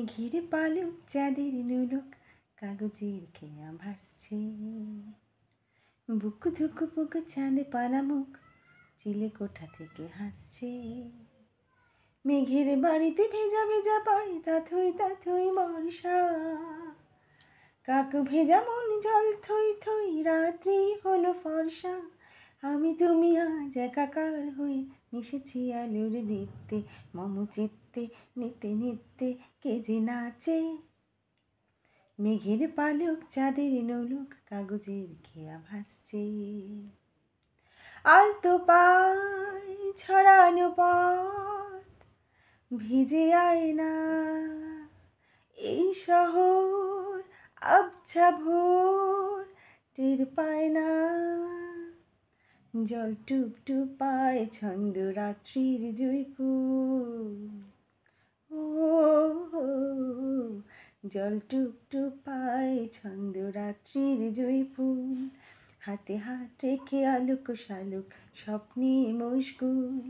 মেঘের পালক চাঁদের নোলক কাগজের খেয়া ভাসছে। বুকু ধুকু পুকু চাঁদ পানা মুখ চিলে কোঠা থেকে হাসছে। মেঘের বাড়িতে ভেজা ভেজা পাই তাথই তাথই বর্ষা। কাক ভেজা মন জল থই থই রাত্রি হলো ফর্সা। আমি তুমি আজ একাকার হয়ে মিশেছি আলোর বৃত্তে। মম চিত্তে নিতে নিতে কে যে নাচে। মেঘের পালক চাঁদের নোলক কাগজের খেয়া ভাসছে। আলতো পায় ছড়ানো পথ ভিজে আয়না। এই শহর আবছা ভোর টের পায় না। জল টুপ টুপ পায় ছন্দ রাত্রির জুঁইফুল। ও জল টুপ টুপ পায় ছন্দ রাত্রির জুঁইফুল। হাতে হাত রেখে আলোক শালুক স্বপ্নে মশগুল।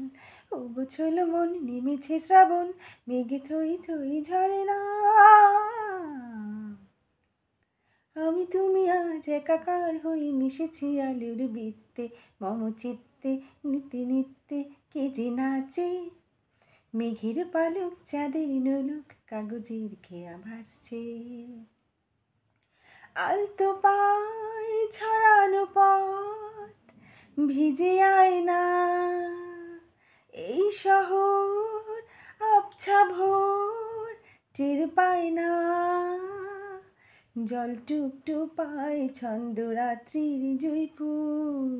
ও গোছল মন নেমেছে শ্রাবণ মেঘে থই থই ঝরে না। আমি তুমি আজ একাকার হয়ে মিশেছি আলোর বৃত্তে। মম চিত্তে নিতে নিতে কে যে নাচে। মেঘের পালক চাঁদের নোলক কাগজের খেয়া ভাসছে। আলতো পায় ছড়ানো পথ ভিজে আয়না। এই শহর আবছা ভোর টের পায় না। জল টুপ টুপ পায় ছন্দ রাত্রির জুঁইফুল।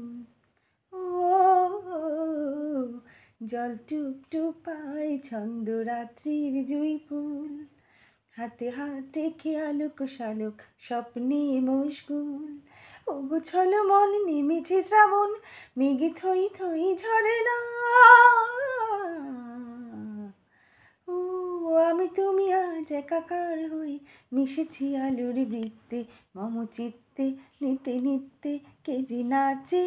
ও জল টুপ টুপ পায় ছন্দ রাত্রির জুঁইফুল। হাতে হাত রেখে আলোক শালুক স্বপ্নে মশগুল। ও গোছল মন নেমেছে শ্রাবণ মেঘে থই থই ঝরে না। ও আমি তুমি আজ একাকার হয়ে মিশেছি আলোর বৃত্তে। মম চিত্তে নিতে নিতে কে যে নাচে।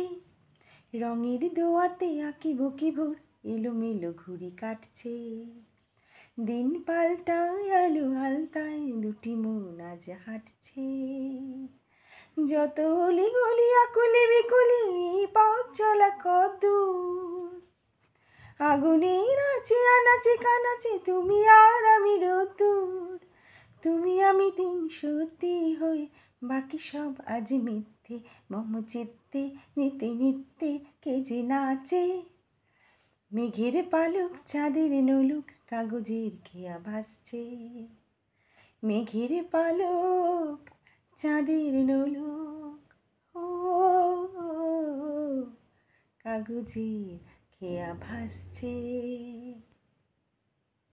রঙের দোয়াতে আঁকিব কি ভোর এলোমেলো ঘুড়ি কাটছে। দিন পাল্টায় আলো আলতায় দুটি মন আজ হাঁটছে। যত অলি গলি আকুলি বিকুলি পথ চলা কতদূর। আগুনের আছে আনাচে কানাচে তুমি আর আমি রোদ্দুর। তুমি আমি তিন সত্যি হয়ে বাকি সব আজ মিথ্যে। মম চিত্তে নিতে নিতে কে যে নাচে। মেঘের পালক চাঁদের নোলক কাগজের খেয়া ভাসছে। মেঘের পালক চাঁদের নোলক ও কাগজের খেয়া ভাসছে।